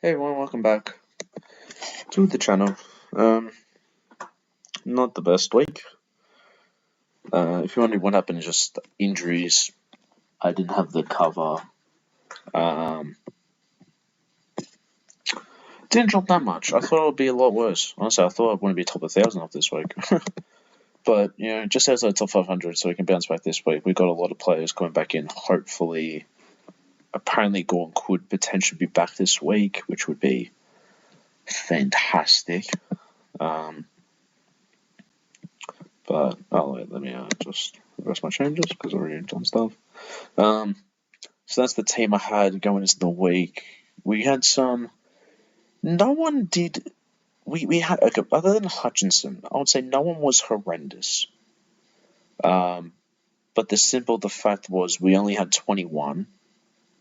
Hey everyone, welcome back to the channel. Not the best week. If you're wondering what happened, just injuries. I didn't have the cover. Didn't drop that much. I thought it would be a lot worse. Honestly, I thought I wouldn't be top 1,000 off this week. But, just as a top 500, so we can bounce back this week. We got a lot of players coming back in. Hopefully, apparently Gorn could potentially be back this week, which would be fantastic. But let me just rest my changes because I've already done stuff. So that's the team I had going into the week. We had some. No one did. We had, okay, other than Hutchinson, I would say no one was horrendous. But the fact was we only had 21.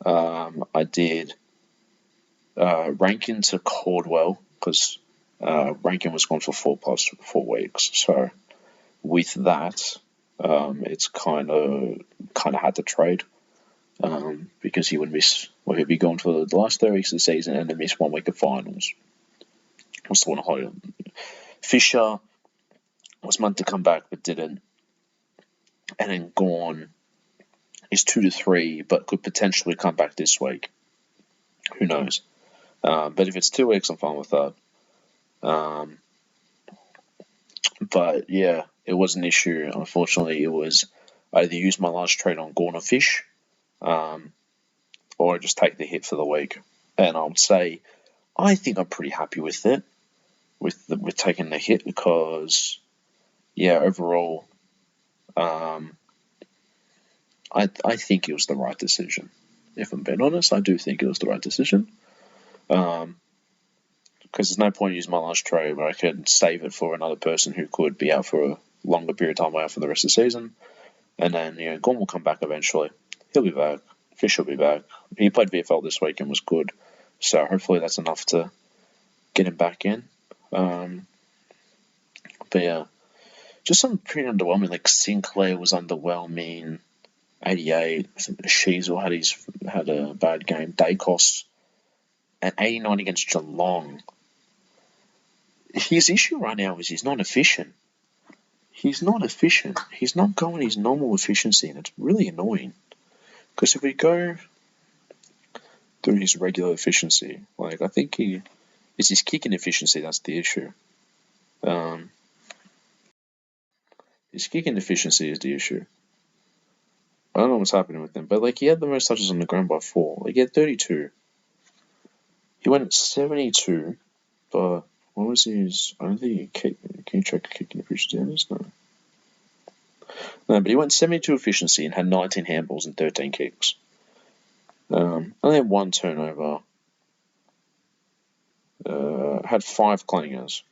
I did Rankin to Caldwell because Rankin was gone for 4 weeks. So with that, it's kind of had to trade because he would miss. Well, he'd be gone for the last 3 weeks of the season and then miss 1 week of finals. Was the one higher. Fisher was meant to come back but didn't, and then Gorn is 2 to 3, but could potentially come back this week. Who knows? But if it's 2 weeks, I'm fine with that. But yeah, it was an issue. Unfortunately, it was I either use my last trade on Gorn or Fish, or just take the hit for the week. And I would say I think I'm pretty happy with it, with taking the hit because, yeah, overall, I think it was the right decision. If I'm being honest, I do think it was the right decision. Because there's no point using my last trade where I could save it for another person who could be out for a longer period of time, out for the rest of the season. And then, Gorn will come back eventually. He'll be back. Fish will be back. He played VFL this week and was good. So hopefully that's enough to get him back in. But yeah, just some pretty underwhelming. Like Sinclair was underwhelming. 88. I think Sheasel had a bad game. Dacos at 89 against Geelong. His issue right now is he's not efficient. He's not going his normal efficiency, and it's really annoying. Because if we go through his regular efficiency, I think it's his kicking efficiency that's the issue. His kicking efficiency is the issue. I don't know what's happening with him, but he had the most touches on the ground by 4. He had 32. He went at 72, but what was his? I don't think he kicked. Can you check kicking efficiency on this? No, but he went 72 efficiency and had 19 handballs and 13 kicks. Only had 1 turnover. Had 5 clangers,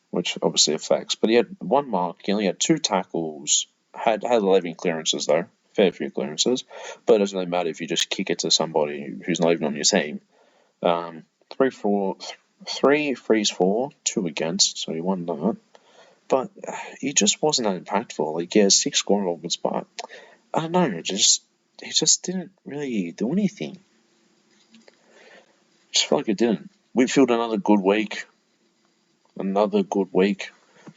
which obviously affects. But he had 1 mark. He only had 2 tackles. Had 11 clearances though. Fair few clearances, but it doesn't really matter if you just kick it to somebody who's not even on your team. 3 frees 4, 2 against, so he won that. But he just wasn't that impactful. He has 6 scoring moments, but I don't know. He just didn't really do anything. Just felt like it didn't. Whitfield another good week.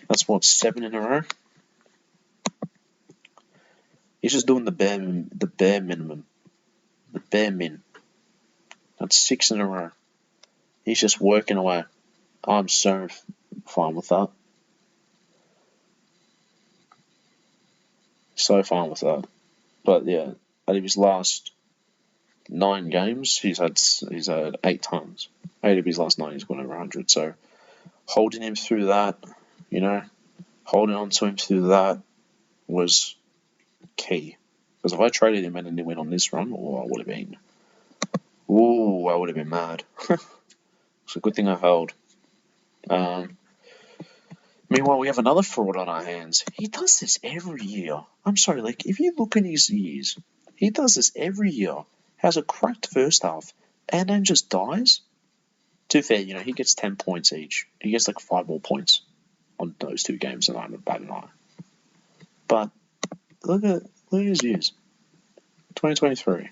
That's what, 7 in a row. He's just doing the bare minimum. The bare min. That's 6 in a row. He's just working away. I'm so fine with that. So fine with that. But yeah, out of his last 9 games, he's had 8 tons. 8 of his last 9, he's gone over 100. So holding him through that, holding on to him through that was key. Because if I traded him and then he went on this run, I would have been mad. It's a good thing I held. Meanwhile, we have another fraud on our hands. He does this every year. I'm sorry, if you look at his years, he does this every year. Has a cracked first half, and then just dies. To be fair, he gets 10 points each. He gets 5 more points on those 2 games than I'm bad enough. But look at his years. 2023.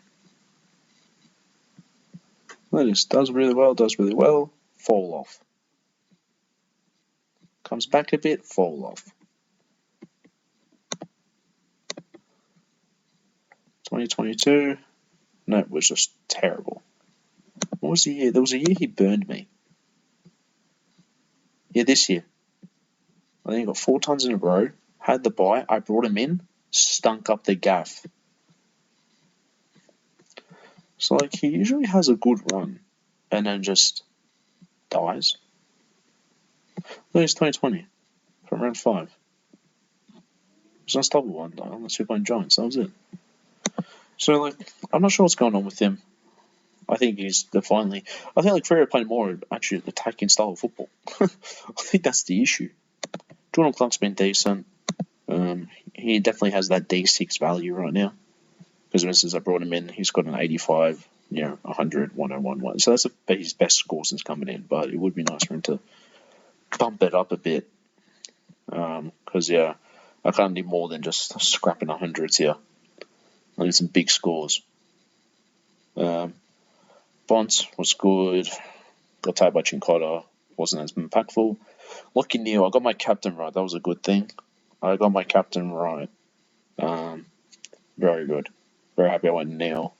Notice, does really well, fall off. Comes back a bit, fall off. 2022, no, it was just terrible. What was the year? There was a year he burned me. Yeah, this year. I think he got 4 tons in a row, had the bye, I brought him in, stunk up the gaff. So, like, he usually has a good run, and then just dies. No, it's 2020, from round 5. It was unstoppable unless you're playing Giants, that was it. So, like, I'm not sure what's going on with him. I think I think like Freo playing more actually attacking style of football. I think that's the issue. Jordan Clark's been decent. He definitely has that D6 value right now. Because since I brought him in, he's got an 85, 100, 101. So that's his best score since coming in. But it would be nice for him to bump it up a bit. Because, I can't do more than just scrapping 100s here. I need some big scores. Bont was good. Got tied by Chincotta. Wasn't as impactful. Lucky Neal, I got my captain right. That was a good thing. I got my captain right. Very good. Very happy I went Neal.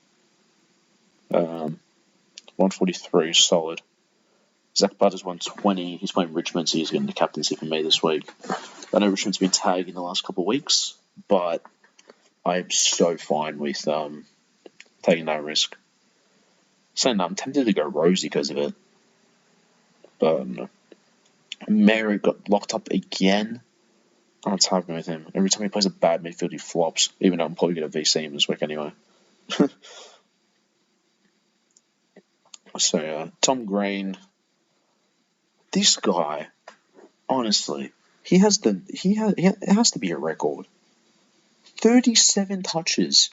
143, solid. Zach Butters 120. He's playing Richmond, so he's getting the captaincy for me this week. I know Richmond's been tagged in the last couple of weeks, but I'm so fine with taking that risk. Saying that, I'm tempted to go Rosie because of it. But no. Merritt got locked up again. What's happening with him? Every time he plays a bad midfield, he flops. Even though I'm probably going to VC him this week anyway. So, Tom Green. This guy, honestly, it has to be a record. 37 touches.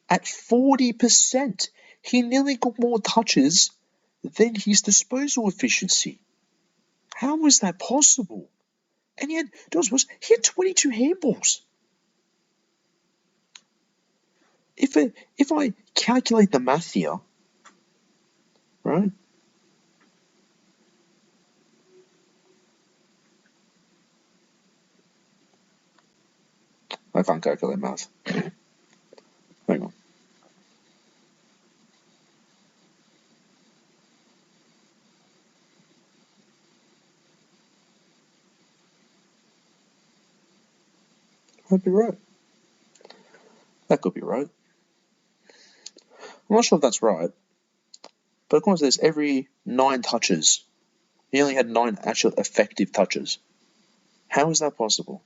At 40%. He nearly got more touches than his disposal efficiency. How was that possible? And he had 22 handballs. If I calculate the math here, right? I can't calculate math. Hang on. I'd be right. That could be right. I'm not sure if that's right. But according to this, every 9 touches, he only had 9 actual effective touches. How is that possible?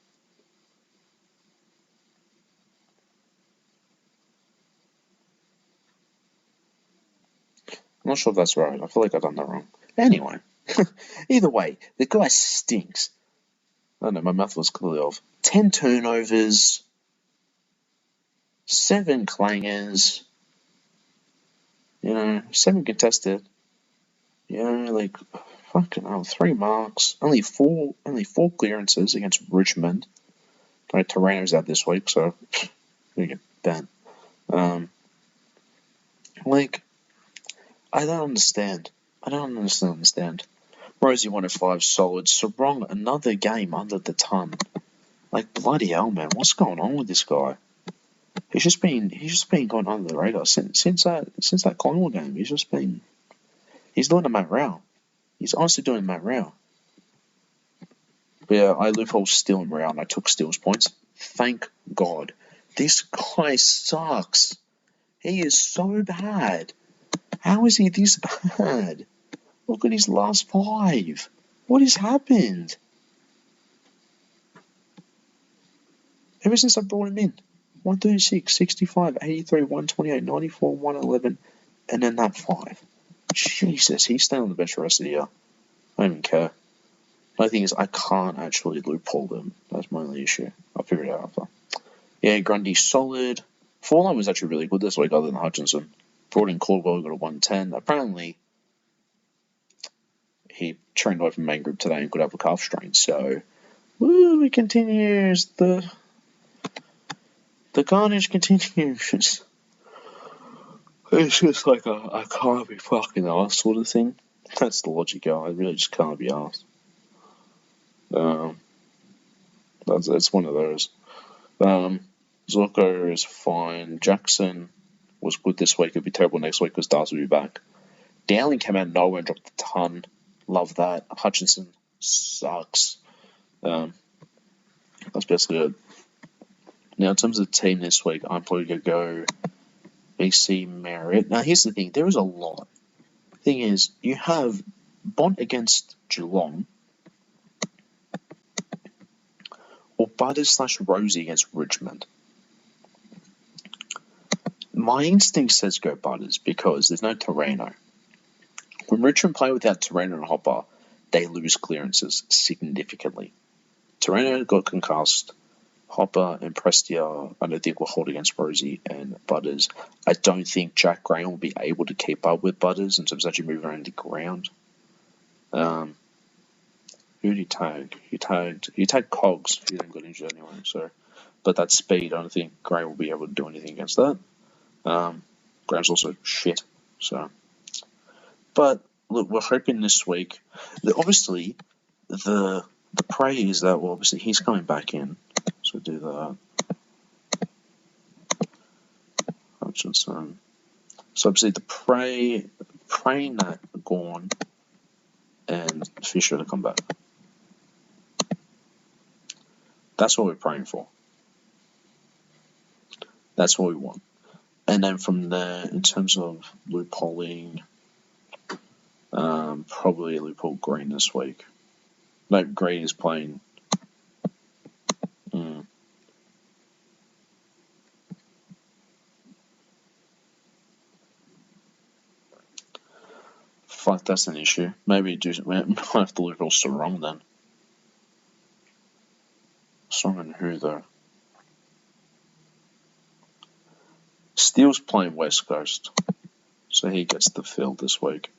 I'm not sure if that's right. I feel like I've done that wrong. Anyway, either way, the guy stinks. I don't know, my math was clearly off. 10 turnovers, 7 clangers, 7 contested. Fucking hell, 3 marks, only 4 clearances against Richmond. Right, Torano's out this week, so we get banned. I don't understand. Rosie 105, solid. Sarong, another game under the ton. Like, bloody hell, man, what's going on with this guy? He's just been going under the radar since that Collingwood game. He's doing a Matt Rao. He's honestly doing Matt Rao. But yeah, I loophole Steele and Rao, and I took Steele's points. Thank God. This guy sucks. He is so bad. How is he this bad? Look at his last 5. What has happened? Ever since I brought him in. 136, 65, 83, 128, 94, 111, and then that 5. Jesus, he's staying on the bench the rest of the year. I don't even care. My thing is, I can't actually loophole them. That's my only issue. I'll figure it out after. Yeah, Grundy solid. Forline was actually really good this week, other than Hutchinson. Brought in Caldwell, got a 110. Apparently, he trained away from main group today and could have a calf strain. So, it continues. The carnage continues. It's just like I can't be fucking arsed sort of thing. That's the logic, I really just can't be arsed. It's one of those. Zorko is fine. Jackson was good this week. It'll be terrible next week because Dars will be back. Dowling came out of nowhere and dropped a ton. Love that. Hutchinson sucks. That's basically it. Now, in terms of the team this week, I'm probably going to go BC Marriott. Now, here's the thing. There is a lot. The thing is, you have Bont against Geelong, or Butters / Rosie against Richmond. My instinct says go Butters because there's no Toreno. When Richmond play without Toreno and Hopper, they lose clearances significantly. Toreno got concussed. Hopper and Prestia, I don't think, will hold against Rosie and Butters. I don't think Jack Graham will be able to keep up with Butters in terms of actually moving around the ground. Who did he tag? He tagged Cogs. He then got injured anyway. So, but that speed, I don't think Graham will be able to do anything against that. Graham's also shit. So, but look, we're hoping this week. Obviously, the praise that obviously he's coming back in. So do that. Hutchinson. So obviously the praying that Gorn and Fisher to come back. That's what we're praying for. That's what we want. And then from there, in terms of loopholing, probably loophole Green this week. No, Green is playing. Fuck, that's an issue. Maybe we might have to loophole Sarong then. Sarong and who though? Steele's playing West Coast, so he gets the field this week.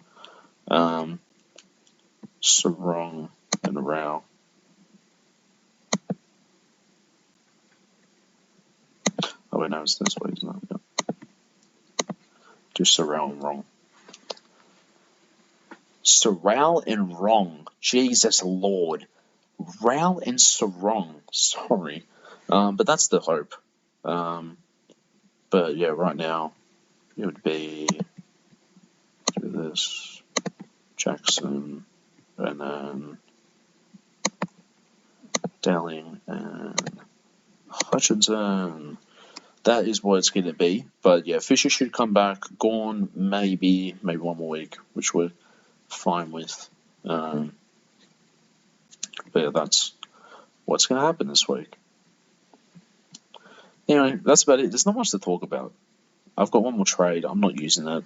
Sarong and Rao. Oh wait, no, it's this week, isn't it? Yep. Do Sarong and Wrong. Sorrel and Wrong. Jesus Lord. Rao and Sarong. Sorry. But that's the hope. But yeah, right now it would be do this. Jackson and then Dowling and Hutchinson. That is what it's going to be. But yeah, Fisher should come back. Gorn, maybe one more week, which we're fine with. But yeah, that's what's going to happen this week. Anyway, that's about it. There's not much to talk about. I've got one more trade. I'm not using that.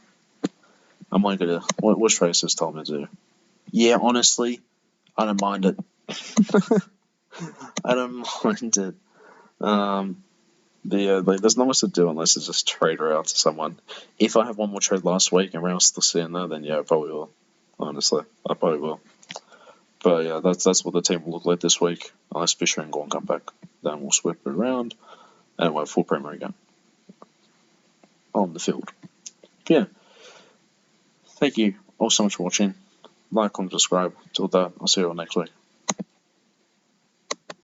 I'm only going to... What trade says tell me to do? Yeah, honestly, I don't mind it. I don't mind it. There's not much to do unless it's just trade her out to someone. If I have one more trade last week and Rao's still sitting there, then yeah, I probably will. Honestly, I probably will. But yeah, that's what the team will look like this week. Unless Fisher and Gorn come back, then we'll swap it around and we'll have full Premier again on the field. Yeah. Thank you all so much for watching. Like, comment, subscribe. Till that, I'll see you all next week.